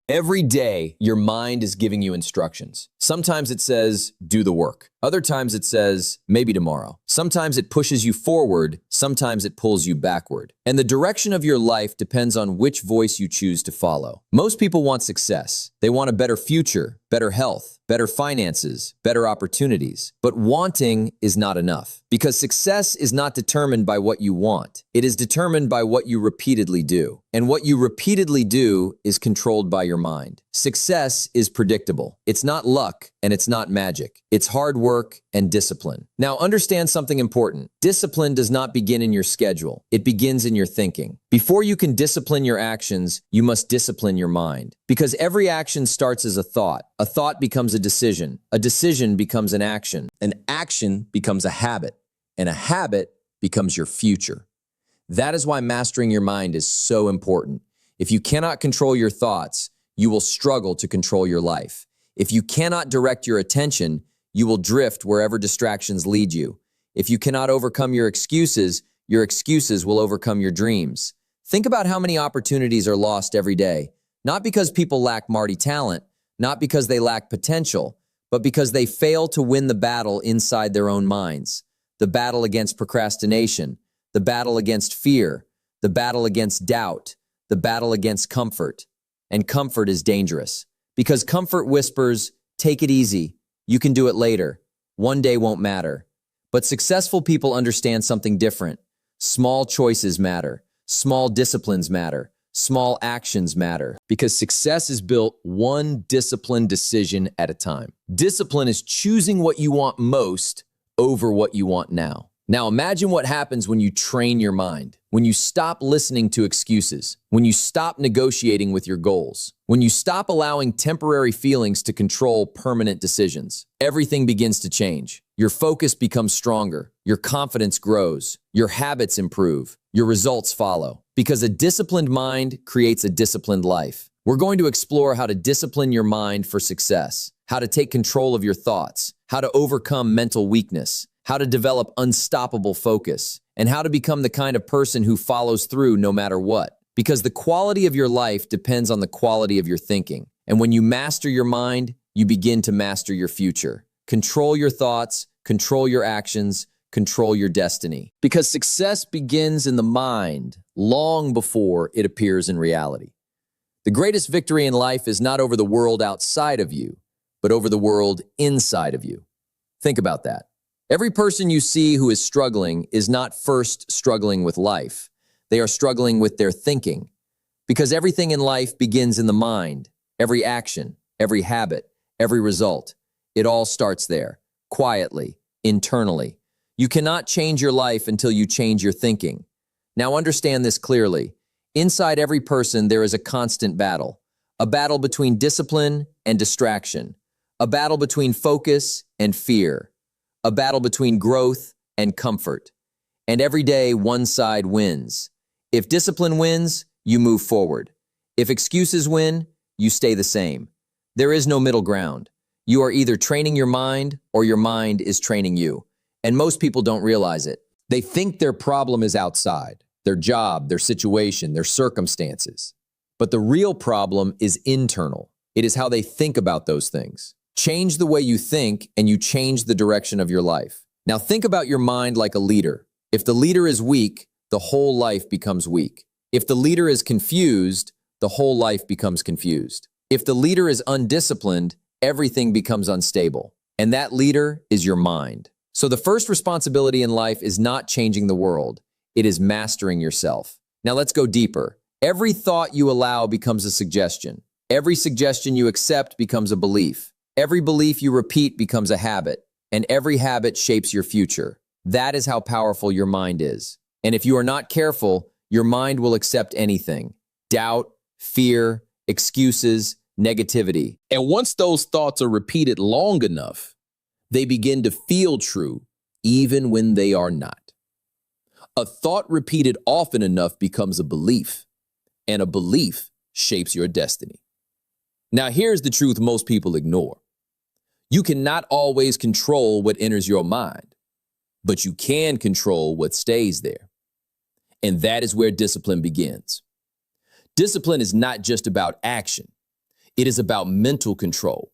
Every day, your mind is giving you instructions. Sometimes it says, do the work. Other times it says, maybe tomorrow. Sometimes it pushes you forward. Sometimes it pulls you backward. And the direction of your life depends on which voice you choose to follow. Most people want success. They want a better future, better health, better finances, better opportunities. But wanting is not enough, because success is not determined by what you want. It is determined by what you repeatedly do. And what you repeatedly do is controlled by your mind. Success is predictable. It's not luck and it's not magic. It's hard work and discipline. Now, understand something important. Discipline does not begin in your schedule. It begins in your thinking. Before you can discipline your actions, you must discipline your mind. Because every action starts as a thought. A thought becomes a decision becomes an action becomes a habit, and a habit becomes your future. That is why mastering your mind is so important. If you cannot control your thoughts, you will struggle to control your life. If you cannot direct your attention, you will drift wherever distractions lead you. If you cannot overcome your excuses will overcome your dreams. Think about how many opportunities are lost every day, not because people lack Marty talent, not because they lack potential, but because they fail to win the battle inside their own minds. The battle against procrastination, the battle against fear, the battle against doubt, the battle against comfort. And comfort is dangerous, because comfort whispers, take it easy, you can do it later, one day won't matter. But successful people understand something different. Small choices matter, small disciplines matter, small actions matter, because success is built one disciplined decision at a time. Discipline is choosing what you want most over what you want now. Now imagine what happens when you train your mind, when you stop listening to excuses, when you stop negotiating with your goals, when you stop allowing temporary feelings to control permanent decisions. Everything begins to change. Your focus becomes stronger, your confidence grows, your habits improve, your results follow. Because a disciplined mind creates a disciplined life. We're going to explore how to discipline your mind for success, how to take control of your thoughts, how to overcome mental weakness, how to develop unstoppable focus, and how to become the kind of person who follows through no matter what. Because the quality of your life depends on the quality of your thinking. And when you master your mind, you begin to master your future. Control your thoughts, control your actions, control your destiny. Because success begins in the mind long before it appears in reality. The greatest victory in life is not over the world outside of you, but over the world inside of you. Think about that. Every person you see who is struggling is not first struggling with life. They are struggling with their thinking. Because everything in life begins in the mind. Every action, every habit, every result. It all starts there, quietly, internally. You cannot change your life until you change your thinking. Now understand this clearly. Inside every person, there is a constant battle. A battle between discipline and distraction. A battle between focus and fear. A battle between growth and comfort. And every day, one side wins. If discipline wins, you move forward. If excuses win, you stay the same. There is no middle ground. You are either training your mind or your mind is training you. And most people don't realize it. They think their problem is outside, their job, their situation, their circumstances. But the real problem is internal. It is how they think about those things. Change the way you think and you change the direction of your life. Now think about your mind like a leader. If the leader is weak, the whole life becomes weak. If the leader is confused, the whole life becomes confused. If the leader is undisciplined, everything becomes unstable. And that leader is your mind. So the first responsibility in life is not changing the world. It is mastering yourself. Now let's go deeper. Every thought you allow becomes a suggestion. Every suggestion you accept becomes a belief. Every belief you repeat becomes a habit, and every habit shapes your future. That is how powerful your mind is. And if you are not careful, your mind will accept anything. Doubt, fear, excuses, negativity. And once those thoughts are repeated long enough, they begin to feel true, even when they are not. A thought repeated often enough becomes a belief, and a belief shapes your destiny. Now, here's the truth most people ignore. You cannot always control what enters your mind, but you can control what stays there. And that is where discipline begins. Discipline is not just about action. It is about mental control,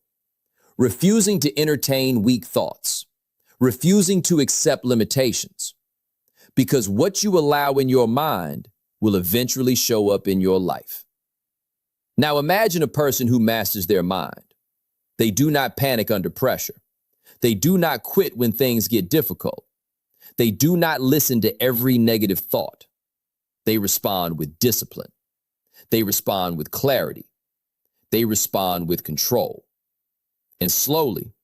refusing to entertain weak thoughts, refusing to accept limitations, because what you allow in your mind will eventually show up in your life. Now imagine a person who masters their mind. They do not panic under pressure. They do not quit when things get difficult. They do not listen to every negative thought. They respond with discipline. They respond with clarity. They respond with control. And slowly,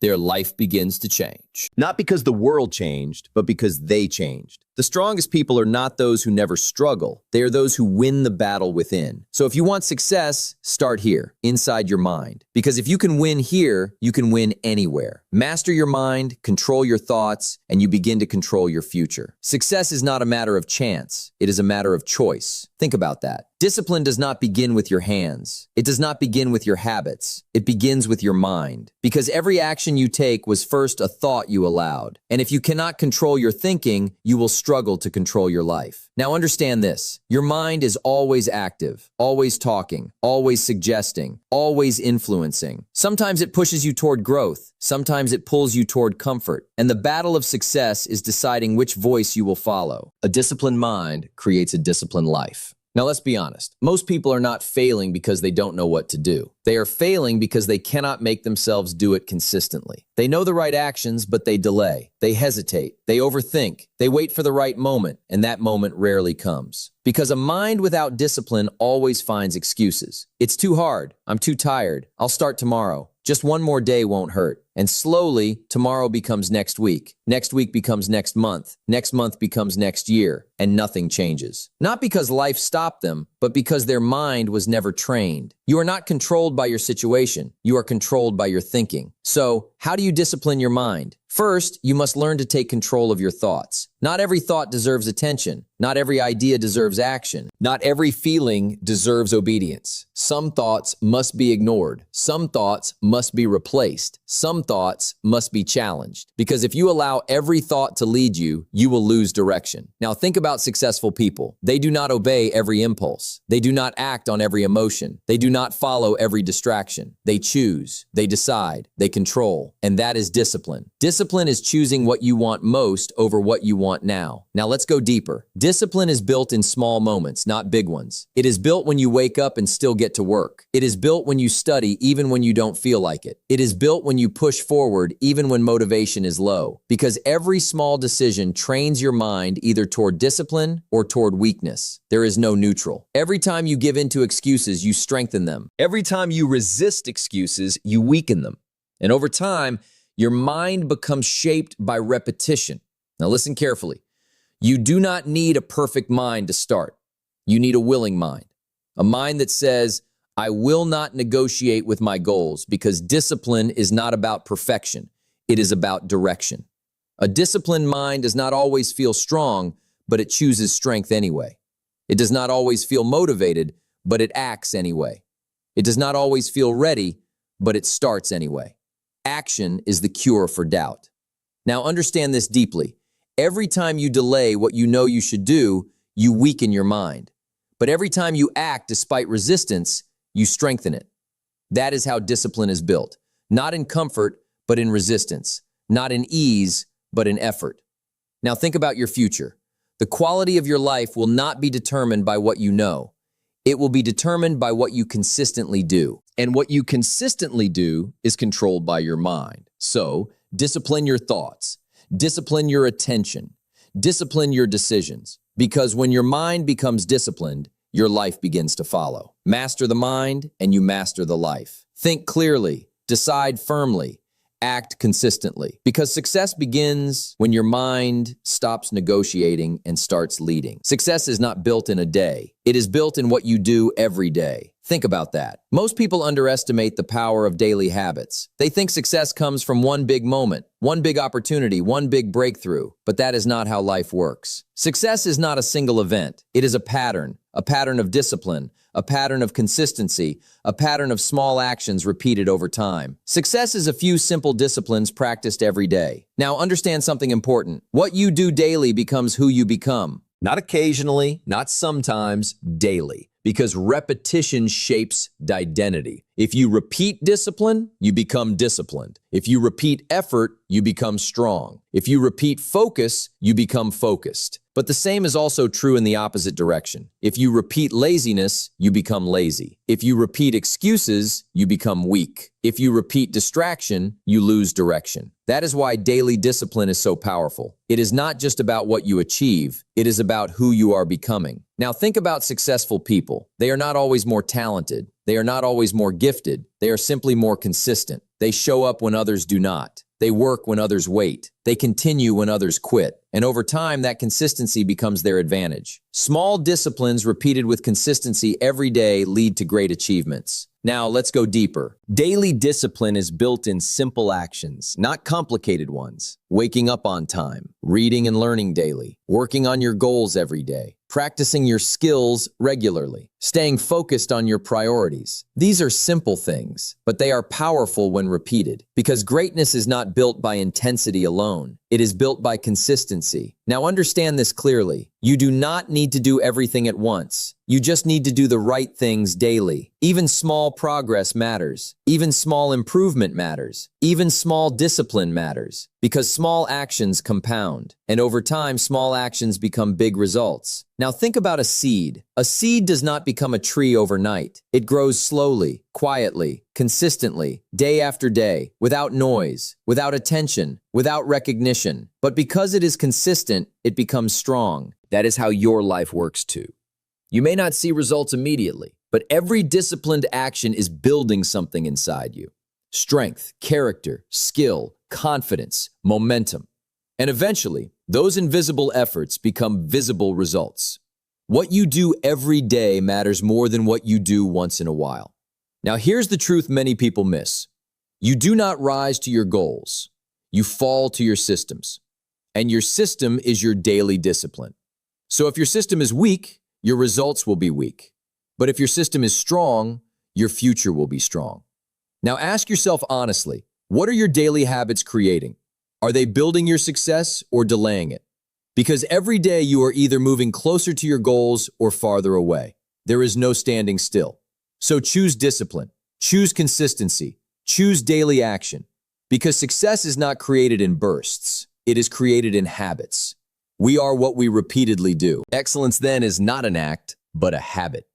their life begins to change. Not because the world changed, but because they changed. The strongest people are not those who never struggle. They are those who win the battle within. So if you want success, start here, inside your mind. Because if you can win here, you can win anywhere. Master your mind, control your thoughts, and you begin to control your future. Success is not a matter of chance. It is a matter of choice. Think about that. Discipline does not begin with your hands. It does not begin with your habits. It begins with your mind. Because every action you take was first a thought you allowed. And if you cannot control your thinking, you will struggle to control your life. Now understand this. Your mind is always active, always talking, always suggesting, always influencing. Sometimes it pushes you toward growth. Sometimes it pulls you toward comfort. And the battle of success is deciding which voice you will follow. A disciplined mind creates a disciplined life. Now let's be honest. Most people are not failing because they don't know what to do. They are failing because they cannot make themselves do it consistently. They know the right actions, but they delay. They hesitate. They overthink. They wait for the right moment, and that moment rarely comes. Because a mind without discipline always finds excuses. It's too hard. I'm too tired. I'll start tomorrow. Just one more day won't hurt. And slowly, tomorrow becomes next week. Next week becomes next month. Next month becomes next year. And nothing changes. Not because life stopped them, but because their mind was never trained. You are not controlled by your situation. You are controlled by your thinking. So, how do you discipline your mind? First, you must learn to take control of your thoughts. Not every thought deserves attention. Not every idea deserves action. Not every feeling deserves obedience. Some thoughts must be ignored. Some thoughts must be replaced. Some thoughts must be challenged. Because if you allow every thought to lead you, you will lose direction. Now think about successful people. They do not obey every impulse. They do not act on every emotion. They do not follow every distraction. They choose. They decide. They control. And that is discipline. Discipline is choosing what you want most over what you want now. Now let's go deeper. Discipline is built in small moments, not big ones. It is built when you wake up and still get to work. It is built when you study even when you don't feel like it. It is built when you push forward even when motivation is low. Because every small decision trains your mind either toward discipline or toward weakness. There is no neutral. Every time you give in to excuses, you strengthen them. Every time you resist excuses, you weaken them. And over time, your mind becomes shaped by repetition. Now listen carefully. You do not need a perfect mind to start. You need a willing mind. A mind that says, I will not negotiate with my goals, because discipline is not about perfection. It is about direction. A disciplined mind does not always feel strong, but it chooses strength anyway. It does not always feel motivated, but it acts anyway. It does not always feel ready, but it starts anyway. Action is the cure for doubt. Now understand this deeply. Every time you delay what you know you should do, you weaken your mind. But every time you act despite resistance, you strengthen it. That is how discipline is built. Not in comfort, but in resistance. Not in ease, but in effort. Now think about your future. The quality of your life will not be determined by what you know. It will be determined by what you consistently do. And what you consistently do is controlled by your mind. So, discipline your thoughts. Discipline your attention. Discipline your decisions. Because when your mind becomes disciplined, your life begins to follow. Master the mind, and you master the life. Think clearly. Decide firmly. Act consistently. Because success begins when your mind stops negotiating and starts leading. Success is not built in a day. It is built in what you do every day. Think about that. Most people underestimate the power of daily habits. They think success comes from one big moment, one big opportunity, one big breakthrough. But that is not how life works. Success is not a single event. It is a pattern of discipline, a pattern of consistency, a pattern of small actions repeated over time. Success is a few simple disciplines practiced every day. Now understand something important. What you do daily becomes who you become. Not occasionally, not sometimes, daily. Because repetition shapes identity. If you repeat discipline, you become disciplined. If you repeat effort, you become strong. If you repeat focus, you become focused. But the same is also true in the opposite direction. If you repeat laziness, you become lazy. If you repeat excuses, you become weak. If you repeat distraction, you lose direction. That is why daily discipline is so powerful. It is not just about what you achieve, it is about who you are becoming. Now think about successful people. They are not always more talented. They are not always more gifted. They are simply more consistent. They show up when others do not. They work when others wait. They continue when others quit. And over time, that consistency becomes their advantage. Small disciplines repeated with consistency every day lead to great achievements. Now, let's go deeper. Daily discipline is built in simple actions, not complicated ones. Waking up on time, reading and learning daily, working on your goals every day, practicing your skills regularly, staying focused on your priorities. These are simple things, but they are powerful when repeated, because greatness is not built by intensity alone. It is built by consistency. Now understand this clearly. You do not need to do everything at once. You just need to do the right things daily. Even small progress matters. Even small improvement matters. Even small discipline matters. Because small actions compound. And over time, small actions become big results. Now think about a seed. A seed does not become a tree overnight. It grows slowly, quietly, consistently, day after day, without noise, without attention, without recognition. But because it is consistent, it becomes strong. That is how your life works too. You may not see results immediately, but every disciplined action is building something inside you. Strength, character, skill, confidence, momentum. And eventually, those invisible efforts become visible results. What you do every day matters more than what you do once in a while. Now here's the truth many people miss. You do not rise to your goals. You fall to your systems. And your system is your daily discipline. So if your system is weak, your results will be weak. But if your system is strong, your future will be strong. Now ask yourself honestly, what are your daily habits creating? Are they building your success or delaying it? Because every day you are either moving closer to your goals or farther away. There is no standing still. So choose discipline, choose consistency, choose daily action. Because success is not created in bursts. It is created in habits. We are what we repeatedly do. Excellence then is not an act, but a habit.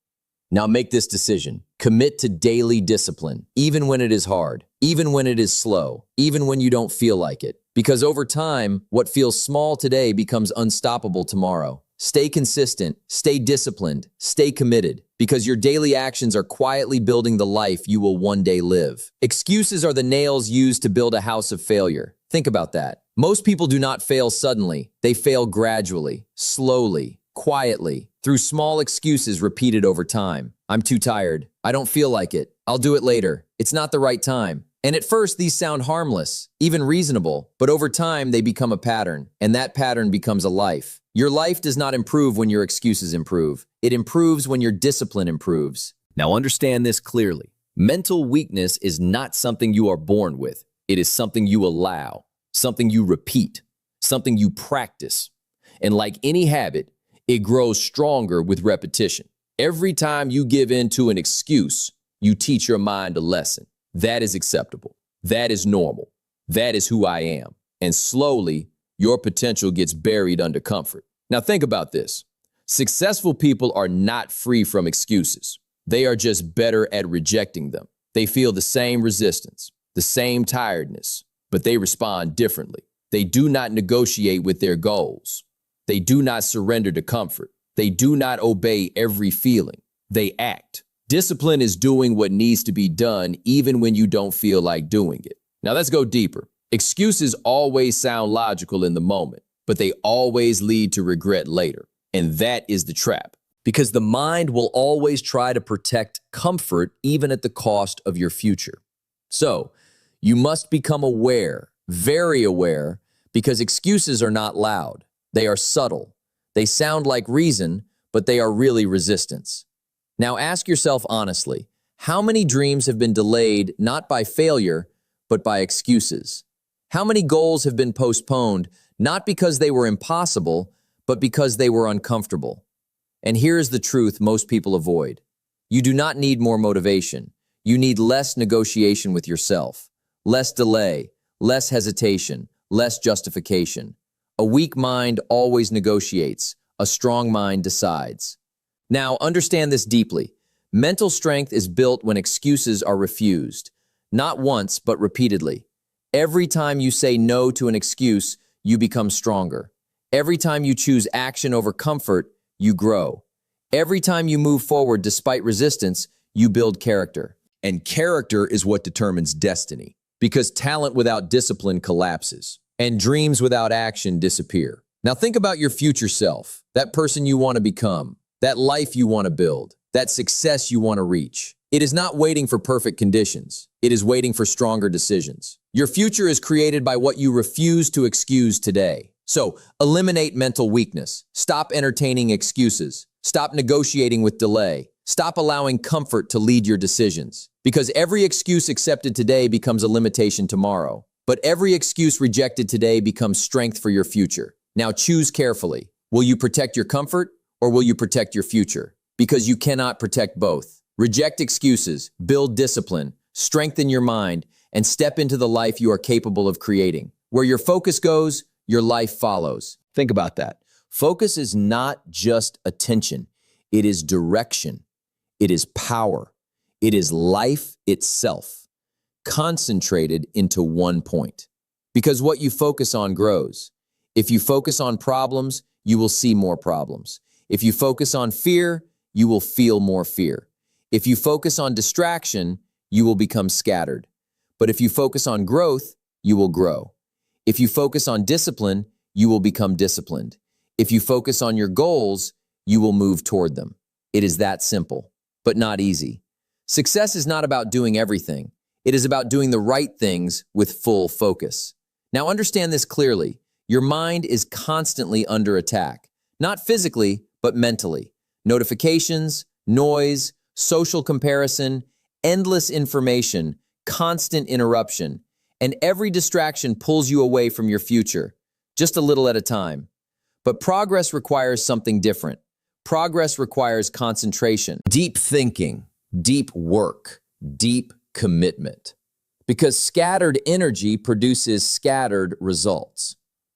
Now make this decision. Commit to daily discipline, even when it is hard, even when it is slow, even when you don't feel like it. Because over time, what feels small today becomes unstoppable tomorrow. Stay consistent, stay disciplined, stay committed, because your daily actions are quietly building the life you will one day live. Excuses are the nails used to build a house of failure. Think about that. Most people do not fail suddenly. They fail gradually, slowly, quietly, through small excuses repeated over time. I'm too tired. I don't feel like it. I'll do it later. It's not the right time. And at first, these sound harmless, even reasonable, but over time, they become a pattern, and that pattern becomes a life. Your life does not improve when your excuses improve. It improves when your discipline improves. Now understand this clearly. Mental weakness is not something you are born with. It is something you allow, something you repeat, something you practice. And like any habit, it grows stronger with repetition. Every time you give in to an excuse, you teach your mind a lesson. That is acceptable. That is normal. That is who I am. And slowly, your potential gets buried under comfort. Now think about this. Successful people are not free from excuses. They are just better at rejecting them. They feel the same resistance, the same tiredness, but they respond differently. They do not negotiate with their goals. They do not surrender to comfort. They do not obey every feeling. They act. Discipline is doing what needs to be done even when you don't feel like doing it. Now let's go deeper. Excuses always sound logical in the moment, but they always lead to regret later. And that is the trap. Because the mind will always try to protect comfort even at the cost of your future. So you must become aware, very aware, because excuses are not loud. They are subtle. They sound like reason, but they are really resistance. Now ask yourself honestly, how many dreams have been delayed not by failure, but by excuses? How many goals have been postponed not because they were impossible, but because they were uncomfortable? And here's the truth most people avoid. You do not need more motivation. You need less negotiation with yourself, less delay, less hesitation, less justification. A weak mind always negotiates. A strong mind decides. Now, understand this deeply. Mental strength is built when excuses are refused. Not once, but repeatedly. Every time you say no to an excuse, you become stronger. Every time you choose action over comfort, you grow. Every time you move forward despite resistance, you build character. And character is what determines destiny. Because talent without discipline collapses, and dreams without action disappear. Now think about your future self, that person you want to become, that life you want to build, that success you want to reach. It is not waiting for perfect conditions. It is waiting for stronger decisions. Your future is created by what you refuse to excuse today. So, eliminate mental weakness. Stop entertaining excuses. Stop negotiating with delay. Stop allowing comfort to lead your decisions. Because every excuse accepted today becomes a limitation tomorrow. But every excuse rejected today becomes strength for your future. Now choose carefully. Will you protect your comfort or will you protect your future? Because you cannot protect both. Reject excuses, build discipline, strengthen your mind, and step into the life you are capable of creating. Where your focus goes, your life follows. Think about that. Focus is not just attention. It is direction. It is power. It is life itself, concentrated into one point. Because what you focus on grows. If you focus on problems, you will see more problems. If you focus on fear, you will feel more fear. If you focus on distraction, you will become scattered. But if you focus on growth, you will grow. If you focus on discipline, you will become disciplined. If you focus on your goals, you will move toward them. It is that simple, but not easy. Success is not about doing everything. It is about doing the right things with full focus. Now understand this clearly. Your mind is constantly under attack, not physically, but mentally. Notifications, noise, social comparison, endless information, constant interruption, and every distraction pulls you away from your future, just a little at a time. But progress requires something different. Progress requires concentration, deep thinking, deep work, deep commitment. Because scattered energy produces scattered results.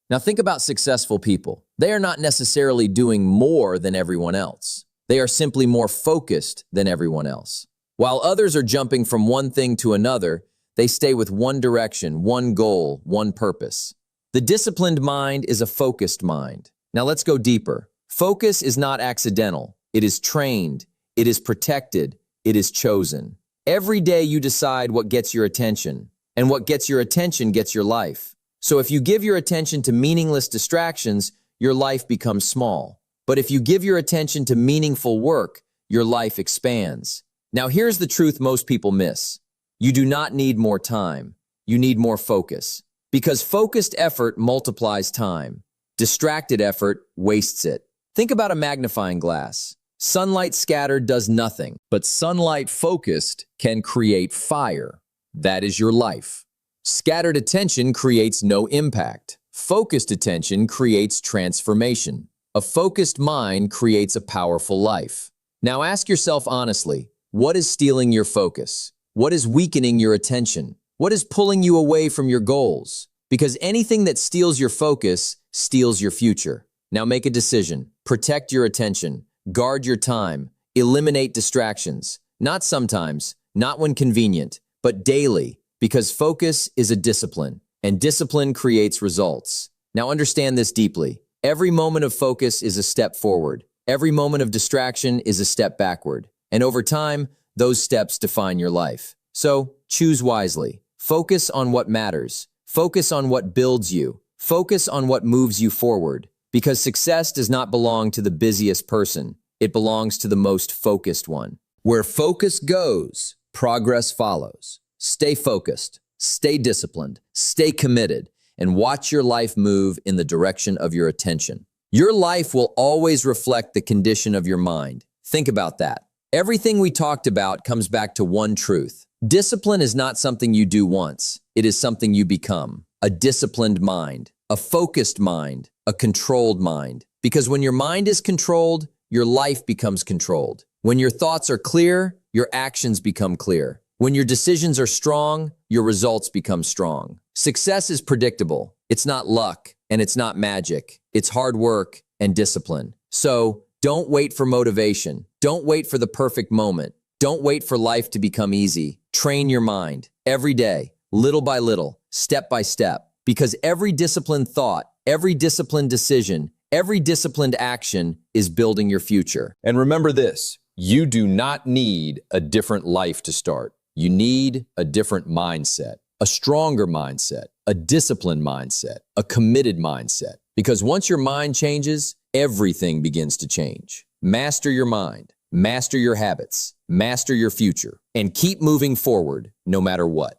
Now think about successful people. They are not necessarily doing more than everyone else. They are simply more focused than everyone else. While others are jumping from one thing to another, they stay with one direction, one goal, one purpose. The disciplined mind is a focused mind. Now let's go deeper. Focus is not accidental. It is trained. It is protected. It is chosen. Every day you decide what gets your attention, and what gets your attention gets your life. So if you give your attention to meaningless distractions, your life becomes small. But if you give your attention to meaningful work, your life expands. Now here's the truth most people miss. You do not need more time. You need more focus. Because focused effort multiplies time. Distracted effort wastes it. Think about a magnifying glass. Sunlight scattered does nothing, but sunlight focused can create fire. That is your life. Scattered attention creates no impact. Focused attention creates transformation. A focused mind creates a powerful life. Now ask yourself honestly, what is stealing your focus? What is weakening your attention? What is pulling you away from your goals? Because anything that steals your focus steals your future. Now make a decision. Protect your attention. Guard your time. Eliminate distractions. Not sometimes, not when convenient, but daily, because focus is a discipline, and discipline creates results. Now understand this deeply. Every moment of focus is a step forward. Every moment of distraction is a step backward. And over time, those steps define your life. So choose wisely. Focus on what matters. Focus on what builds you. Focus on what moves you forward. Because success does not belong to the busiest person. It belongs to the most focused one. Where focus goes, progress follows. Stay focused, stay disciplined, stay committed, and watch your life move in the direction of your attention. Your life will always reflect the condition of your mind. Think about that. Everything we talked about comes back to one truth. Discipline is not something you do once. It is something you become. A disciplined mind, a focused mind, a controlled mind. Because when your mind is controlled, your life becomes controlled. When your thoughts are clear, your actions become clear. When your decisions are strong, your results become strong. Success is predictable. It's not luck and it's not magic. It's hard work and discipline. So don't wait for motivation. Don't wait for the perfect moment. Don't wait for life to become easy. Train your mind every day, little by little, step by step, because every disciplined thought, every disciplined decision, every disciplined action is building your future. And remember this, you do not need a different life to start. You need a different mindset, a stronger mindset, a disciplined mindset, a committed mindset. Because once your mind changes, everything begins to change. Master your mind, master your habits, master your future, and keep moving forward no matter what.